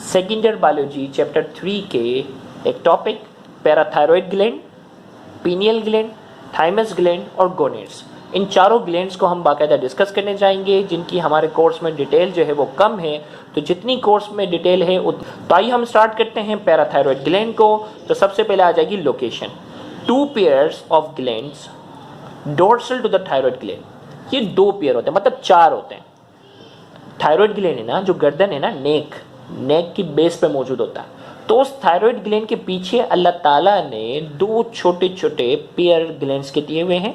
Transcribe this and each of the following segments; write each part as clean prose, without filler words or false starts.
Second year biology chapter 3 के एक topic parathyroid gland, pineal gland, thymus gland और gonads, इन चारों ग्लैंड्स को हम बाकायदा डिस्कस करने जाएंगे, जिनकी हमारे कोर्स में डिटेल जो है वो कम है, तो जितनी कोर्स में डिटेल है तो आइए हम स्टार्ट करते हैं पैराथायरॉयड ग्लैंड को। तो सबसे पहले आ जाएगी location. 2 pairs of glands dorsal to the thyroid gland. ये 2 पेयर होते हैं, मतलब 4 होते हैं। थायरॉयड ग्लैंड है ना, जो गर्दन है ना, नेक की बेस पे मौजूद होता है। तो उस थायरॉयड ग्लैंड के पीछे अल्लाह ताला ने 2 छोटे छोटे पेयर ग्लैंड्स के दिए हुए हैं,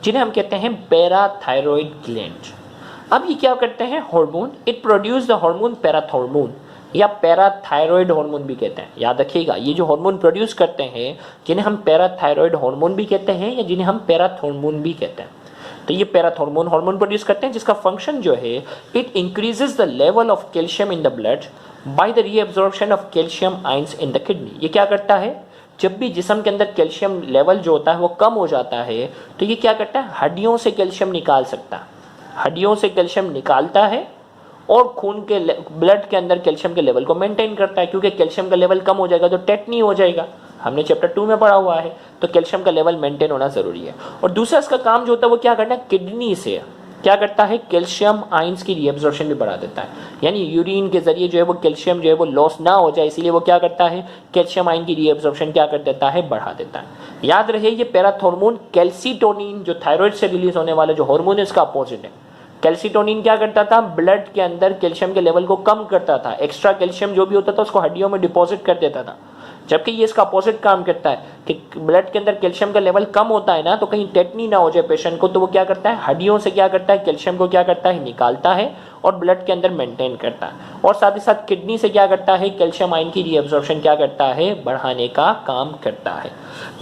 जिन्हें हम कहते हैं पैराथायरॉयड ग्लैंड। अब ये क्या करते हैं? Hormone, it produce the hormone parathormone या पैराथायरॉयड हार्मोन भी कहते हैं। याद रखिएगा, ये जो हार्मोन प्रोड्यूस करते हैं, जिन्हें हम पैराथायरॉयड हार्मोन भी कहते हैं या जिन्हें हम पैराथॉर्मोन भी कहते हैं। तो ये पैराथॉर्मोन हार्मोन प्रोड्यूस करते हैं, जिसका फंक्शन जो है, it increases the level of calcium in the blood by the reabsorption of calcium ions in the kidney. ये क्या करता है? जब भी जिस्म के अंदर कैल्शियम लेवल जो होता है वो कम हो जाता है, तो ये क्या करता है? हड्डियों से कैल्शियम निकाल सकता है, हड्डियों से कैल्शियम निकालता है और खून के ब्लड के अंदर कैल्शियम के लेवल को मेंटेन करता है, क्योंकि कैल्शियम का लेवल कम हो जाएगा तो टेटनी हो जाएगा। हमने चैप्टर 2 में पढ़ा हुआ है। तो कैल्शियम का लेवल मेंटेन होना जरूरी है। और दूसरा इसका काम जो होता है वो क्या करना है? किडनी से क्या करता है? कैल्शियम आयंस की रीअब्जॉर्प्शन भी बढ़ा देता है, यानी यूरिन के जरिए जो है वो कैल्शियम जो है वो लॉस ना हो जाए, इसीलिए वो क्या करता है? कैल्शियम आयन की रीअब्जॉर्प्शन क्या कर देता है? बढ़ा देता है। याद रहे, ये पैराथॉर्मोन कैल्सीटोनिन जो थायराइड से रिलीज होने वाला जो हार्मोन है, इसका अपोजिट है। कैल्सीटोनिन क्या करता था? ब्लड के अंदर कैल्शियम के लेवल को कम करता था, एक्स्ट्रा कैल्शियम जो भी होता था उसको हड्डियों में डिपॉजिट कर देता था। जबकि ये इसका अपोजिट काम करता है कि ब्लड के अंदर कैल्शियम का लेवल कम होता है ना, तो कहीं टेटनी ना हो जाए पेशेंट को, तो वो क्या करता है? हड्डियों से क्या करता है? कैल्शियम को क्या करता है? निकालता है और ब्लड के अंदर मेंटेन करता है। और साथ ही साथ किडनी से क्या करता है? कैल्शियम आयन की रीअब्जॉर्प्शन क्या करता है? बढ़ाने का काम करता है।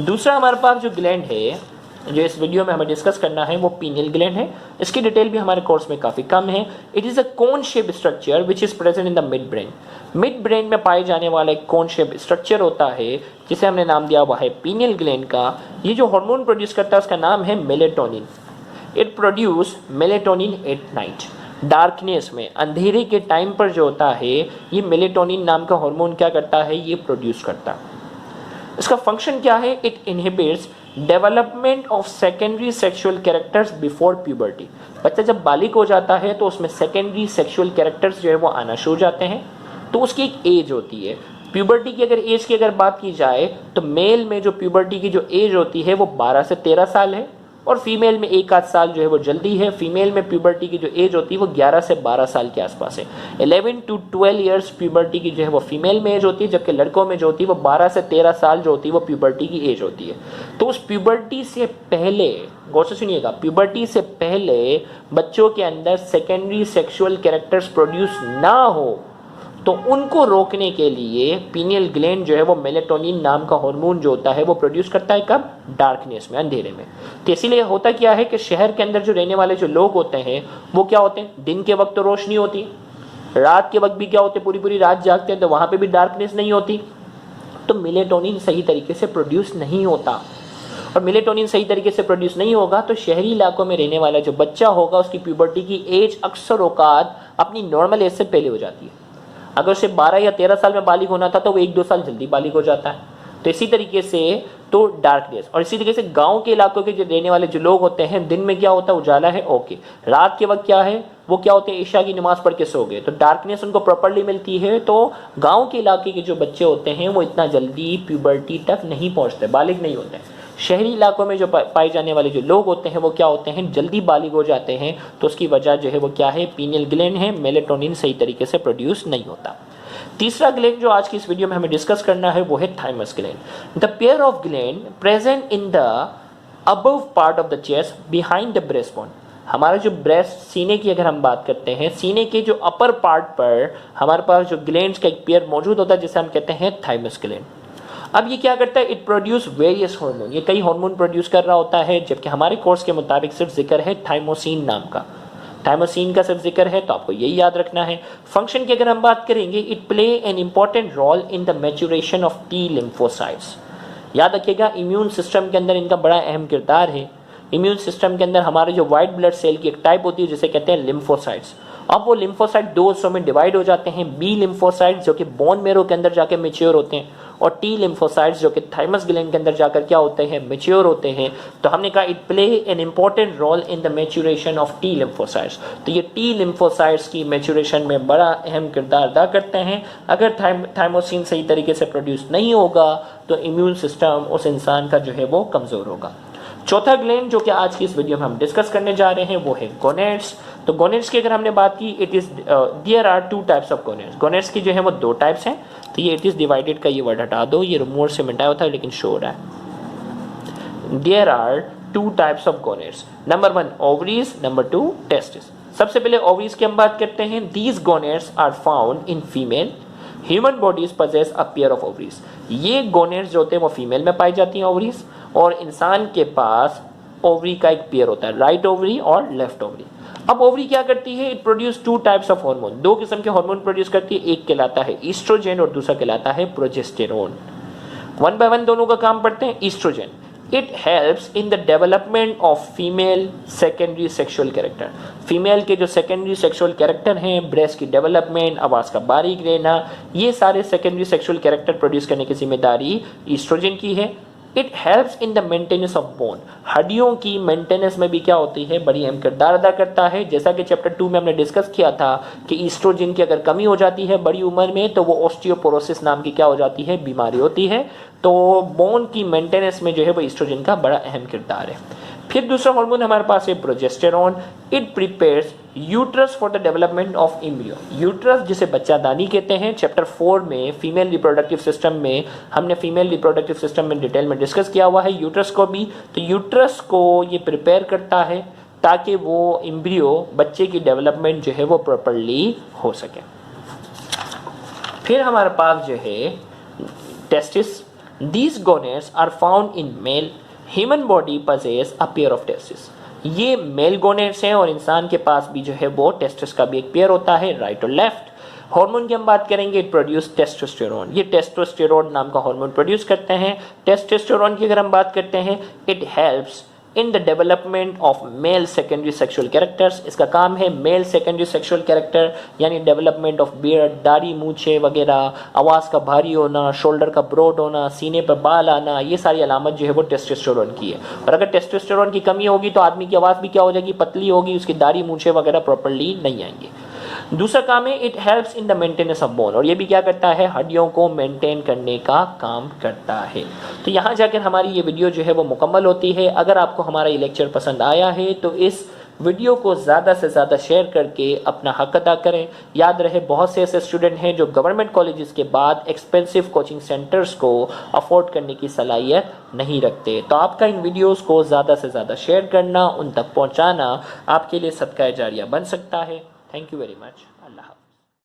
दूसरा हमारे पास जो ग्लैंड है जो इस वीडियो में हमें डिस्कस करना है वो पीनियल ग्लैंड है। इसकी डिटेल भी हमारे कोर्स में काफ़ी कम है। It is a cone shape structure which is present in the mid brain. Mid brain में पाए जाने वाला एक कोन शेप स्ट्रक्चर होता है, जिसे हमने नाम दिया हुआ है पीनियल ग्लैंड का। ये जो हार्मोन प्रोड्यूस करता है उसका नाम है melatonin. It produce melatonin at night. Darkness में, अंधेरे के टाइम पर जो होता है, ये मेलेटोनिन नाम का हार्मोन क्या करता है? ये प्रोड्यूस करता है। इसका फंक्शन क्या है? It inhibits development of secondary sexual characters before puberty. बच्चा जब बालिग हो जाता है तो उसमें सेकेंडरी सेक्सुअल कैरेक्टर्स जो है वो आना शुरू हो जाते हैं। तो उसकी एक एज होती है। प्यूबर्टी की अगर एज की अगर बात की जाए तो मेल में जो प्यूबर्टी की जो एज होती है वो 12 से 13 साल है, और फीमेल में 1 आध साल जो है वो जल्दी है। फीमेल में प्यूबर्टी की जो एज होती है वो 11 से 12 साल के आसपास है। 11 to 12 ईयर्स प्यूबर्टी की जो है वो फीमेल में एज होती है, जबकि लड़कों में जो होती है वो 12 से 13 साल जो होती है वो प्यूबर्टी की एज होती है। तो उस प्यूबर्टी से पहले, गौर से सुनिएगा, प्यूबर्टी से पहले बच्चों के अंदर सेकेंडरी सेक्सुअल कैरेक्टर्स प्रोड्यूस ना हो, तो उनको रोकने के लिए पीनियल ग्लैंड जो है वो मेलेटोनिन नाम का हार्मोन जो होता है वो प्रोड्यूस करता है। कब? डार्कनेस में, अंधेरे में। तो इसीलिए होता क्या है कि शहर के अंदर जो रहने वाले जो लोग होते हैं वो क्या होते हैं? दिन के वक्त तो रोशनी होती है, रात के वक्त भी क्या होते हैं? पूरी पूरी रात जागते हैं, तो वहाँ पर भी डार्कनेस नहीं होती, तो मेलेटोनिन सही तरीके से प्रोड्यूस नहीं होता। और मेलेटोनिन सही तरीके से प्रोड्यूस नहीं होगा तो शहरी इलाकों में रहने वाला जो बच्चा होगा उसकी प्यूबर्टी की एज अक्सर औकात अपनी नॉर्मल एज से पहले हो जाती है। अगर उसे 12 या 13 साल में बालिग होना था तो वो 1-2 साल जल्दी बालिग हो जाता है। तो इसी तरीके से तो डार्कनेस, और इसी तरीके से गांव के इलाकों के जो रहने वाले जो लोग होते हैं, दिन में क्या होता है? उजाला है, ओके। रात के वक्त क्या है? वो क्या होते हैं? ईशा की नमाज पढ़ के सो गए, तो डार्कनेस उनको प्रॉपर्ली मिलती है। तो गाँव के इलाके के जो बच्चे होते हैं वो इतना जल्दी प्यूबर्टी तक नहीं पहुँचते, बालिग नहीं होते। शहरी इलाकों में जो पाए जाने वाले जो लोग होते हैं वो क्या होते हैं? जल्दी बालिग हो जाते हैं। तो उसकी वजह जो है वो क्या है? पीनियल ग्लैंड है। मेलेटोनिन सही तरीके से प्रोड्यूस नहीं होता। तीसरा ग्लैंड जो आज की इस वीडियो में हमें डिस्कस करना है वो है thymus gland. The pair of gland present in the above part of the chest behind the breast bone. हमारा जो ब्रेस्ट, सीने की अगर हम बात करते हैं, सीने के जो अपर पार्ट पर हमारे पास जो ग्लैंड्स का एक पेयर मौजूद होता है जिसे हम कहते हैं थाइमस ग्लैंड। अब ये क्या करता है? It produce various hormone. ये कई हार्मोन प्रोड्यूस कर रहा होता है, जबकि हमारे कोर्स के मुताबिक सिर्फ जिक्र है थाइमोसिन नाम का। थाइमोसिन का सिर्फ जिक्र है, तो आपको यही याद रखना है। फंक्शन की अगर हम बात करेंगे, it play an important role in the maturation of T lymphocytes. याद रखिएगा, इम्यून सिस्टम के अंदर इनका बड़ा अहम किरदार है। इम्यून सिस्टम के अंदर हमारे जो व्हाइट ब्लड सेल की एक टाइप होती है जिसे कहते हैं लिम्फोसाइट्स, अब वो लिम्फोसाइट दो हिस्सों में डिवाइड हो जाते हैं, बी लिम्फोसाइट जो कि बोन मेरो के अंदर जाके मैच्योर होते हैं और टी लिम्फोसाइट्स जो कि थाइमस ग्लैंड के अंदर जाकर क्या होते हैं, मैच्योर होते हैं। तो हमने कहा it play an important role in the maturation of T lymphocytes. तो ये टी लिम्फोसाइट्स की मैच्योरेशन में बड़ा अहम किरदार अदा करते हैं। अगर थाइमोसिन सही तरीके से प्रोड्यूस नहीं होगा तो इम्यून सिस्टम उस इंसान का जो है वो कमजोर होगा। चौथा ग्लैंड जो कि आज की इस वीडियो में हम डिस्कस करने जा रहे हैं वो है गोनेड्स। तो गोनेड्स की अगर हमने बात की, it is there are two types of gonads. Gonads की जो है वो दो टाइप्स हैं। तो ये इट इज डिवाइडेड का ये वर्ड हटा दो, ये मोर से मिटाया होता है लेकिन शो हो रहा है। There are two types of gonads, number 1 ovaries, number 2 testis. सबसे पहले ओवरीज की हम बात करते हैं। These gonads are found in female, human bodies possess a pair of ovaries. ये गोनेड्स जो होते हैं वो फीमेल में पाई जाती हैं ओवरीज, और इंसान के पास ओवरी का एक पेयर होता है, राइट ओवरी और लेफ्ट ओवरी। अब ओवरी क्या करती है, it produce two types of hormone, दो किस्म के हार्मोन प्रोड्यूस करती है। एक कहलाता है ईस्ट्रोजन और दूसरा कहलाता है प्रोजेस्टेरोन। वन बाय वन दोनों का काम पढ़ते हैं। Estrogen, it helps in the development of female secondary sexual character. Female के जो सेकेंडरी सेक्सुअल कैरेक्टर हैं, ब्रेस्ट की डेवलपमेंट, आवाज का बारीक रहना, ये सारे सेकेंडरी सेक्सुअल कैरेक्टर प्रोड्यूस करने की जिम्मेदारी ईस्ट्रोजन की है। It helps in the maintenance of bone, हड्डियों की मेंटेनेंस में भी क्या होती है, बड़ी अहम किरदार अदा करता है। जैसा कि चैप्टर 2 में हमने डिस्कस किया था कि ईस्ट्रोजन की अगर कमी हो जाती है बड़ी उम्र में तो वो ऑस्टियोपोरोसिस नाम की क्या हो जाती है, बीमारी होती है। तो बोन की मेंटेनेंस में जो है वो ईस्ट्रोजन का बड़ा अहम किरदार है। फिर दूसरा हार्मोन हमारे पास है progesterone, it prepares uterus for the development of embryo. Uterus जिसे बच्चादानी कहते हैं, चैप्टर 4 में फीमेल रिप्रोडक्टिव सिस्टम में हमने फीमेल रिप्रोडक्टिव सिस्टम में डिटेल में डिस्कस किया हुआ है यूट्रस को भी। तो यूट्रस को ये प्रिपेयर करता है ताकि वो एम्ब्रियो, बच्चे की डेवलपमेंट जो है वो प्रॉपर्ली हो सके। फिर हमारे पास जो है testis, these gonads are found in male, human body possess a pair of testis. ये मेल गोनेड्स हैं और इंसान के पास भी जो है वो टेस्टिस का भी एक पेयर होता है, राइट और लेफ्ट। हार्मोन की हम बात करेंगे, इट प्रोड्यूस टेस्टोस्टेरोन, ये टेस्टोस्टेरोन नाम का हार्मोन प्रोड्यूस करते हैं। टेस्टोस्टेरोन की अगर हम बात करते हैं, it helps in the development of male secondary sexual characters. इसका काम है मेल सेकेंडरी सेक्सुअल कैरेक्टर यानी डेवलपमेंट ऑफ बियर्ड, दाढ़ी, मूछे वगैरह, आवाज़ का भारी होना, शोल्डर का ब्रॉड होना, सीने पर बाल आना, ये सारी अलामत जो है वो टेस्टोस्टेरोन की है। और अगर टेस्टोस्टेरोन की कमी होगी तो आदमी की आवाज़ भी क्या हो जाएगी, पतली होगी, उसकी दाढ़ी मूछे वगैरह प्रॉपर्ली नहीं आएंगी। दूसरा काम है it helps in the maintenance of bone, और ये भी क्या करता है, हड्डियों को मेंटेन करने का काम करता है। तो यहाँ जाकर हमारी ये वीडियो जो है वो मुकम्मल होती है। अगर आपको हमारा ये लेक्चर पसंद आया है तो इस वीडियो को ज़्यादा से ज़्यादा शेयर करके अपना हक अदा करें। याद रहे बहुत से ऐसे स्टूडेंट हैं जो गवर्नमेंट कॉलेजेस के बाद एक्सपेंसिव कोचिंग सेंटर्स को अफोर्ड करने की सलाहियत नहीं रखते। तो आपका इन वीडियोस को ज़्यादा से ज़्यादा शेयर करना, उन तक पहुंचाना आपके लिए सदका जारिया बन सकता है। Thank you very much. Allah.